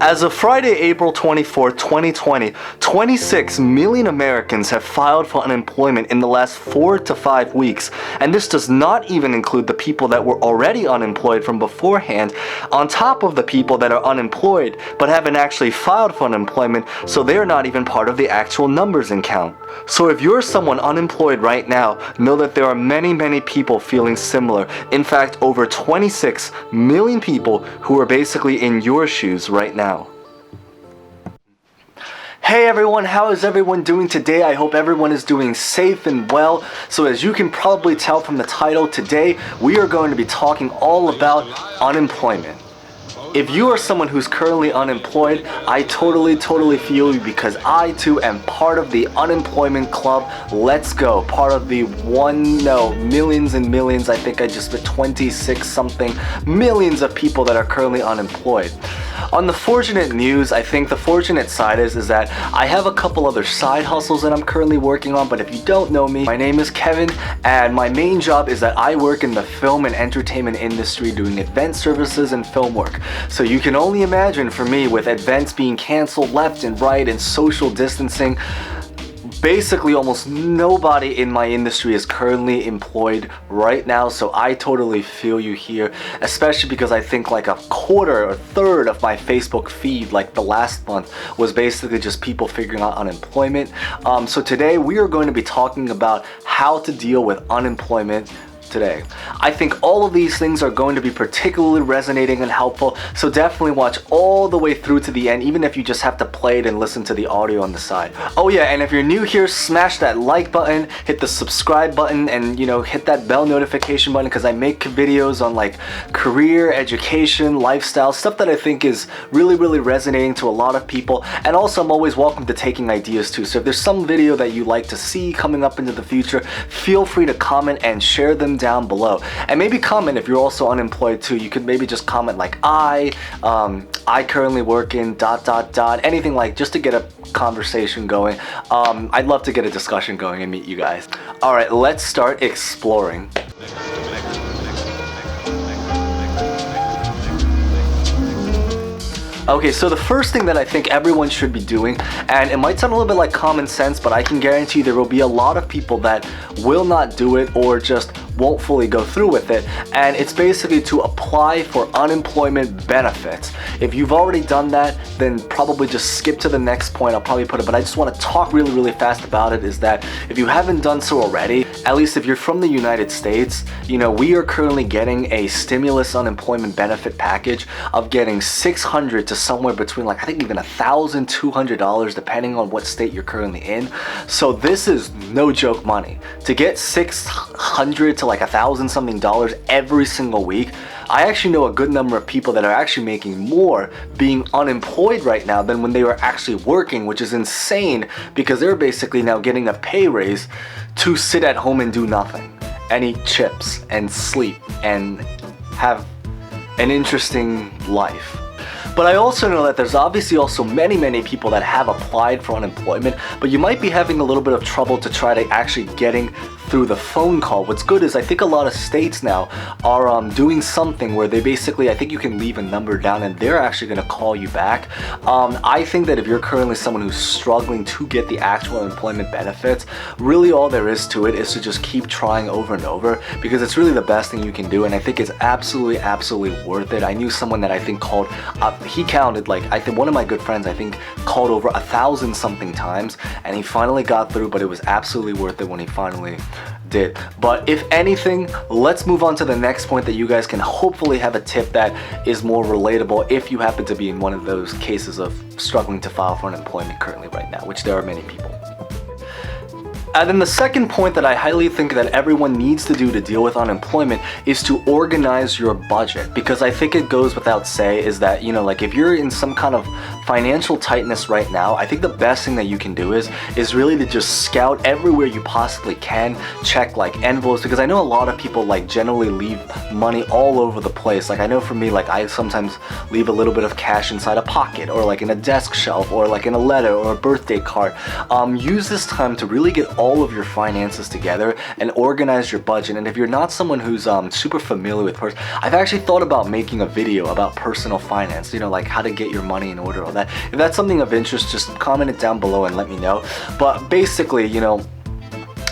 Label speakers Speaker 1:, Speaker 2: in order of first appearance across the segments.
Speaker 1: As of Friday, April 24, 2020, 26 million Americans have filed for unemployment in the last 4 to 5 weeks, and this does not even include the people that were already unemployed from beforehand, on top of the people that are unemployed but haven't actually filed for unemployment, so they're not even part of the actual numbers in count. So if you're someone unemployed right now, know that there are many people feeling similar. In fact, over 26 million people who are basically in your shoes right now. Hey everyone, how is everyone doing today? I hope everyone is doing safe and well. So as you can probably tell from the title, today we are going to be talking all about unemployment. If you are someone who's currently unemployed, I totally feel you, because I too am part of the unemployment club. Let's go. Part of the millions and millions, I think I just put 26 something millions of people that are currently unemployed. On the fortunate news, I think the fortunate side is that I have a couple other side hustles that I'm currently working on, but if you don't know me, my name is Kevin, and my main job is that I work in the film and entertainment industry doing event services and film work. So you can only imagine for me, with events being canceled left and right and social distancing, basically almost nobody in my industry is currently employed right now. So I totally feel you here, especially because I think like a quarter or third of my Facebook feed like the last month was basically just people figuring out unemployment. So today we are going to be talking about how to deal with unemployment today. I think all of these things are going to be particularly resonating and helpful, so definitely watch all the way through to the end, even if you just have to play it and listen to the audio on the side. Oh yeah, and if you're new here, smash that like button, hit the subscribe button, and hit that bell notification button, because I make videos on like career, education, lifestyle, stuff that I think is really resonating to a lot of people. And also I'm always welcome to taking ideas too, so if there's some video that you like to see coming up into the future, feel free to comment and share them down below. And maybe comment if you're also unemployed too. You could maybe just comment like I currently work in ... anything, like just to get a conversation going. I'd love to get a discussion going and meet you guys. All right, let's start exploring. Okay, so the first thing that I think everyone should be doing, and it might sound a little bit like common sense, but I can guarantee you there will be a lot of people that will not do it or just won't fully go through with it, and it's basically to apply for unemployment benefits. If you've already done that, then probably just skip to the next point. I'll probably put it, but I just want to talk really fast about it, is that if you haven't done so already, at least if you're from the United States, we are currently getting a stimulus unemployment benefit package of getting $600 to somewhere between like I think even $1,200 depending on what state you're currently in. So this is no joke money. To get $600 to like $1,000 something every single week. I actually know a good number of people that are actually making more being unemployed right now than when they were actually working, which is insane, because they're basically now getting a pay raise to sit at home and do nothing and eat chips and sleep and have an interesting life. But I also know that there's obviously also many people that have applied for unemployment, but you might be having a little bit of trouble to try to actually getting through the phone call. What's good is I think a lot of states now are doing something where they basically, I think you can leave a number down and they're actually going to call you back. I think that if you're currently someone who's struggling to get the actual employment benefits, really all there is to it is to just keep trying over and over, because it's really the best thing you can do, and I think it's absolutely worth it. I knew someone that I think called, he counted like, I think one of my good friends I think called over 1,000 something times, and he finally got through, but it was absolutely worth it when he finally did. But if anything, let's move on to the next point that you guys can hopefully have a tip that is more relatable if you happen to be in one of those cases of struggling to file for unemployment currently right now, which there are many people. And then the second point that I highly think that everyone needs to do to deal with unemployment is to organize your budget, because I think it goes without say is that, like if you're in some kind of financial tightness right now, I think the best thing that you can do is really to just scout everywhere you possibly can, check like envelopes, because I know a lot of people like generally leave money all over the place. Like I know for me, like I sometimes leave a little bit of cash inside a pocket or like in a desk shelf or like in a letter or a birthday card. Use this time to really get all of your finances together and organize your budget. And if you're not someone who's super familiar with I've actually thought about making a video about personal finance, like how to get your money in order, all that. If that's something of interest, just comment it down below and let me know. But basically,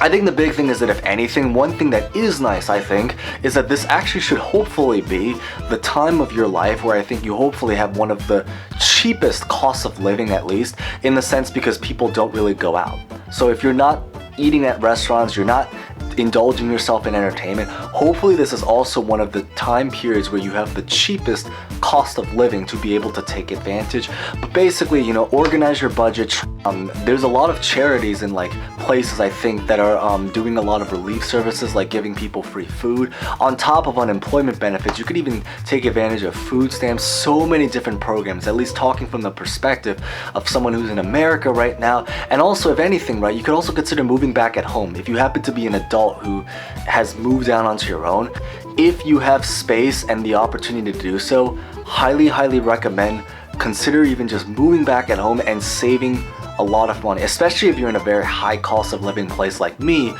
Speaker 1: I think the big thing is that if anything, one thing that is nice, I think, is that this actually should hopefully be the time of your life where I think you hopefully have one of the cheapest costs of living, at least, in the sense because people don't really go out. So if you're not eating at restaurants, you're not indulging yourself in entertainment, hopefully this is also one of the time periods where you have the cheapest cost of living to be able to take advantage. But basically, organize your budget. There's a lot of charities and places, I think, that are doing a lot of relief services, like giving people free food on top of unemployment benefits. You could even take advantage of food stamps, so many different programs, at least talking from the perspective of someone who's in America right now. And also, if anything, right, you could also consider moving back at home. If you happen to be an adult who has moved out onto your own, if you have space and the opportunity to do so, highly recommend consider even just moving back at home and saving a lot of money, especially if you're in a very high cost of living place like me,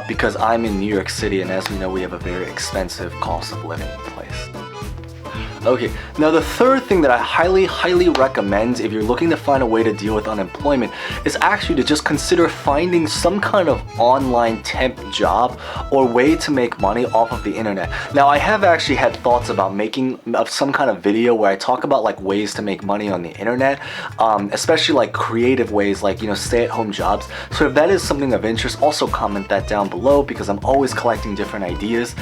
Speaker 1: because I'm in New York City, and as we know, we have a very expensive cost of living place. Okay, now the third thing that I highly recommend if you're looking to find a way to deal with unemployment is actually to just consider finding some kind of online temp job or way to make money off of the internet. Now, I have actually had thoughts about making some kind of video where I talk about ways to make money on the internet, especially creative ways, stay-at-home jobs. So if that is something of interest, also comment that down below, because I'm always collecting different ideas.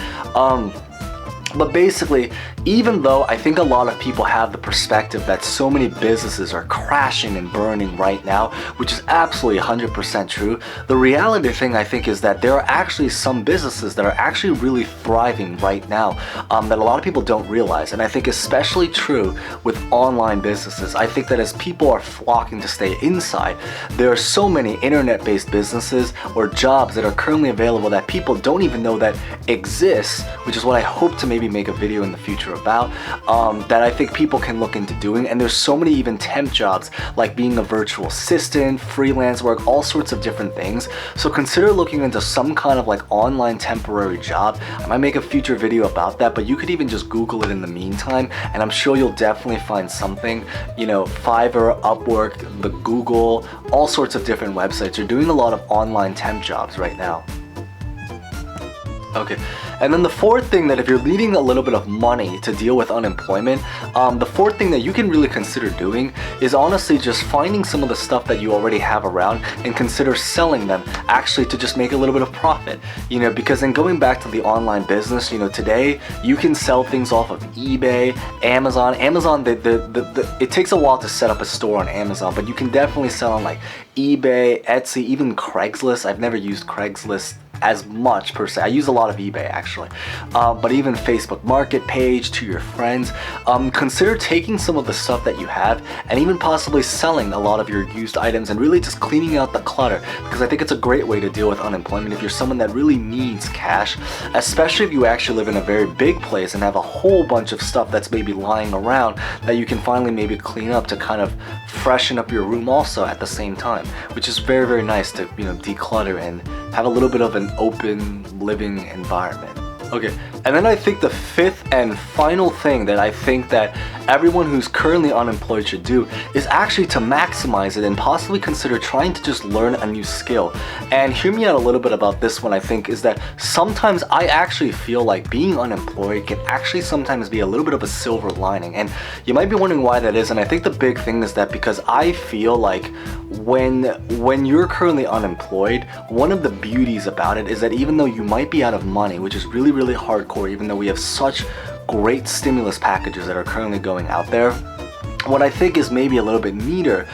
Speaker 1: But basically, even though I think a lot of people have the perspective that so many businesses are crashing and burning right now, which is absolutely 100% true, the reality thing I think is that there are actually some businesses that are actually really thriving right now, that a lot of people don't realize. And I think especially true with online businesses. I think that as people are flocking to stay inside, there are so many internet-based businesses or jobs that are currently available that people don't even know that exist, which is what I hope to maybe make a video in the future about, that I think people can look into doing. And there's so many even temp jobs, like being a virtual assistant, freelance work, all sorts of different things. So consider looking into some kind of online temporary job. I might make a future video about that, but you could even just Google it in the meantime, and I'm sure you'll definitely find something. Fiverr, Upwork, the Google, all sorts of different websites are doing a lot of online temp jobs right now. Okay, and then the fourth thing, that if you're needing a little bit of money to deal with unemployment, the fourth thing that you can really consider doing is honestly just finding some of the stuff that you already have around and consider selling them, actually, to just make a little bit of profit. Because then going back to the online business, today you can sell things off of eBay, Amazon. It takes a while to set up a store on Amazon, but you can definitely sell on eBay, Etsy, even Craigslist. I've never used Craigslist as much per se. I use a lot of eBay actually, but even Facebook Market page to your friends. Consider taking some of the stuff that you have and even possibly selling a lot of your used items and really just cleaning out the clutter, because I think it's a great way to deal with unemployment if you're someone that really needs cash, especially if you actually live in a very big place and have a whole bunch of stuff that's maybe lying around that you can finally maybe clean up to kind of freshen up your room also at the same time, which is very nice to declutter and have a little bit of an open living environment. Okay, and then I think the fifth and final thing that I think that everyone who's currently unemployed should do is actually to maximize it and possibly consider trying to just learn a new skill. And hear me out a little bit about this one. I think is that sometimes I actually feel like being unemployed can actually sometimes be a little bit of a silver lining, and you might be wondering why that is. And I think the big thing is that because I feel like when you're currently unemployed, one of the beauties about it is that even though you might be out of money, which is really hardcore, even though we have such great stimulus packages that are currently going out there, what I think is maybe a little bit neater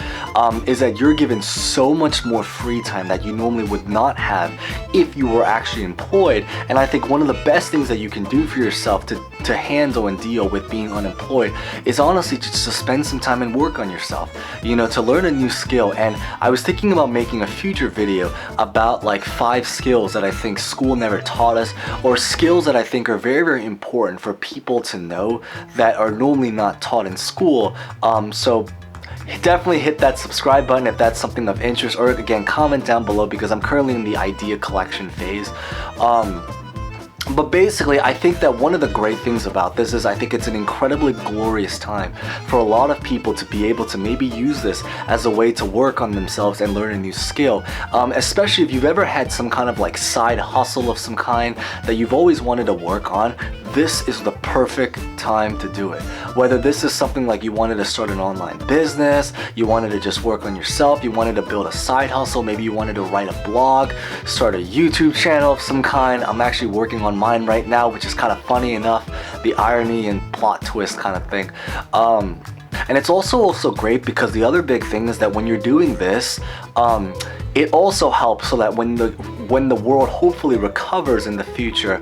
Speaker 1: is that you're given so much more free time that you normally would not have if you were actually employed. And I think one of the best things that you can do for yourself to handle and deal with being unemployed is honestly just to spend some time and work on yourself, to learn a new skill. And I was thinking about making a future video about 5 skills that I think school never taught us, or skills that I think are very important for people to know that are normally not taught in school. So definitely hit that subscribe button if that's something of interest, or again, comment down below because I'm currently in the idea collection phase. But basically, I think that one of the great things about this is I think it's an incredibly glorious time for a lot of people to be able to maybe use this as a way to work on themselves and learn a new skill. Especially if you've ever had some kind of like side hustle of some kind that you've always wanted to work on, this is the perfect time to do it. Whether this is something like you wanted to start an online business, you wanted to just work on yourself, you wanted to build a side hustle, maybe you wanted to write a blog, start a YouTube channel of some kind. I'm actually working on mine right now, which is kind of funny enough, the irony and plot twist kind of thing. And it's also great because the other big thing is that when you're doing this, it also helps so that when the world hopefully recovers in the future,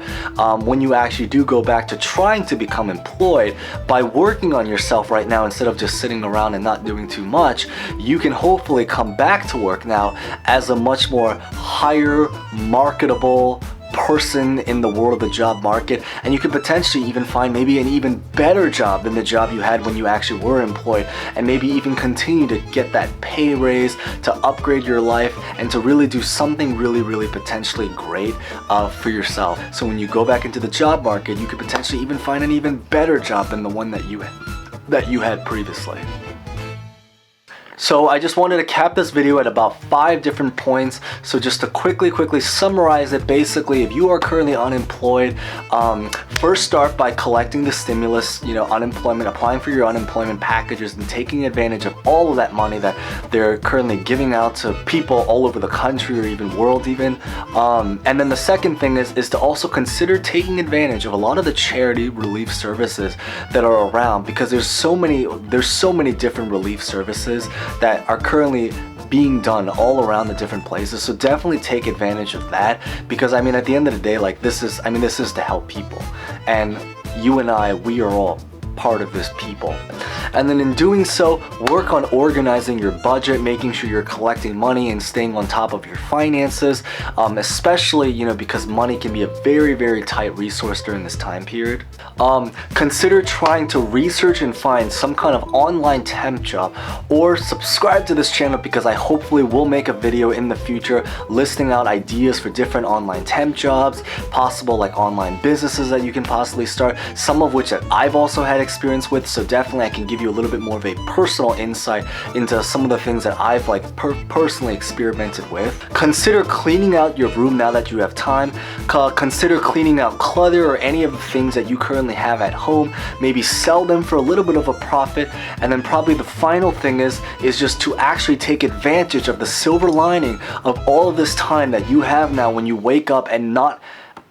Speaker 1: when you actually do go back to trying to become employed, by working on yourself right now instead of just sitting around and not doing too much, you can hopefully come back to work now as a much more higher marketable person in the world of the job market, and you could potentially even find maybe an even better job than the job you had when you actually were employed, and maybe even continue to get that pay raise to upgrade your life and to really do something really potentially great for yourself. So when you go back into the job market, you could potentially even find an even better job than the one that you had previously. So I just wanted to cap this video at about 5 different points. So just to quickly summarize it, basically, if you are currently unemployed, first start by collecting the stimulus, unemployment, applying for your unemployment packages and taking advantage of all of that money that they're currently giving out to people all over the country or even world even. And then the second thing is to also consider taking advantage of a lot of the charity relief services that are around, because there's so many different relief services that are currently being done all around the different places. So definitely take advantage of that, because I mean, at the end of the day, like this is to help people, and you and I, we are all part of this people. And then in doing so, work on organizing your budget, making sure you're collecting money and staying on top of your finances, especially because money can be a very tight resource during this time period. Consider trying to research and find some kind of online temp job, or subscribe to this channel because I hopefully will make a video in the future listing out ideas for different online temp jobs, possible like online businesses that you can possibly start, some of which that I've also had experience with. So definitely I can give you a little bit more of a personal insight into some of the things that I've personally experimented with. Consider cleaning out your room now that you have time. Consider cleaning out clutter or any of the things that you currently have at home. Maybe sell them for a little bit of a profit. And then probably the final thing is just to actually take advantage of the silver lining of all of this time that you have now when you wake up and not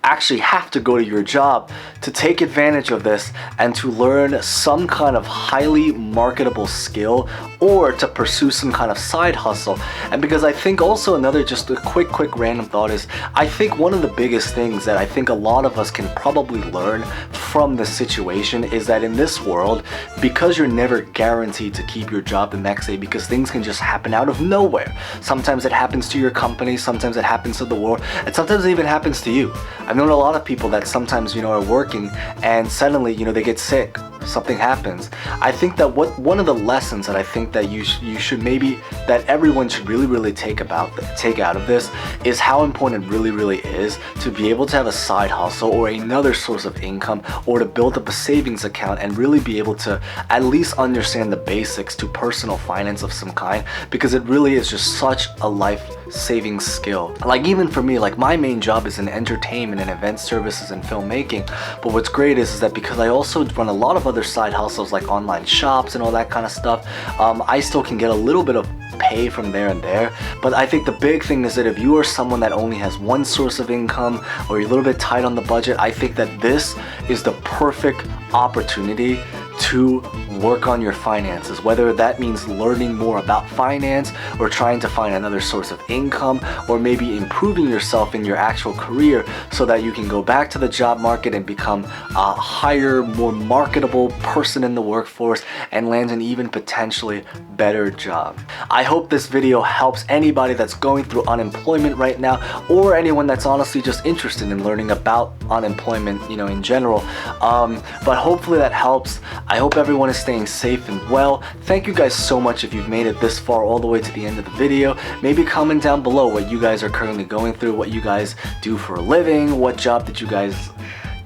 Speaker 1: actually have to go to your job, to take advantage of this and to learn some kind of highly marketable skill, or to pursue some kind of side hustle. And because I think also another, just a quick random thought is, I think one of the biggest things that I think a lot of us can probably learn from this situation is that in this world, because you're never guaranteed to keep your job the next day, because things can just happen out of nowhere. Sometimes it happens to your company, sometimes it happens to the world, and sometimes it even happens to you. I've known a lot of people that sometimes are working and suddenly they get sick, something happens. I think that one of the lessons that I think that you should maybe, that everyone should really take out of this, is how important it really is to be able to have a side hustle or another source of income, or to build up a savings account and really be able to at least understand the basics to personal finance of some kind, because it really is just such a life-saving skill. Like even for me, like my main job is in entertainment and event services and filmmaking, but what's great is that because I also run a lot of other side hustles like online shops and all that kind of stuff, I still can get a little bit of pay from there and there. But I think the big thing is that if you are someone that only has one source of income, or you're a little bit tight on the budget, I think that this is the perfect opportunity to work on your finances, whether that means learning more about finance, or trying to find another source of income, or maybe improving yourself in your actual career so that you can go back to the job market and become a higher, more marketable person in the workforce and land an even potentially better job. I hope this video helps anybody that's going through unemployment right now, or anyone that's honestly just interested in learning about unemployment, in general. But hopefully that helps. I I hope everyone is staying safe and well. Thank you guys so much if you've made it this far, all the way to the end of the video. Maybe comment down below what you guys are currently going through, what you guys do for a living, what job did you guys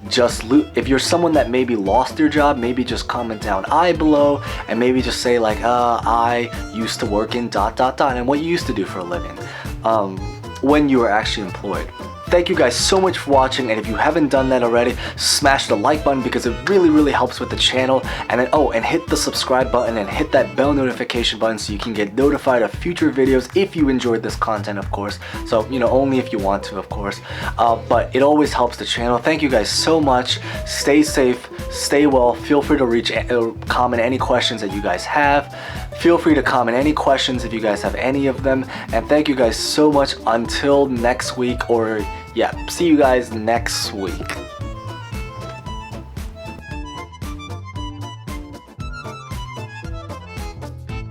Speaker 1: just if you're someone that maybe lost your job, maybe just comment down I below and maybe just say like I used to work in ... and what you used to do for a living when you were actually employed. Thank you guys so much for watching, and if you haven't done that already, smash the like button because it really helps with the channel. And then and hit the subscribe button and hit that bell notification button so you can get notified of future videos if you enjoyed this content, of course. So only if you want to, of course, but it always helps the channel. Thank you guys so much. Stay safe, stay well. Feel free to comment any questions that you guys have. Feel free to comment any questions if you guys have any of them. And thank you guys so much. Until next week, or yeah, see you guys next week.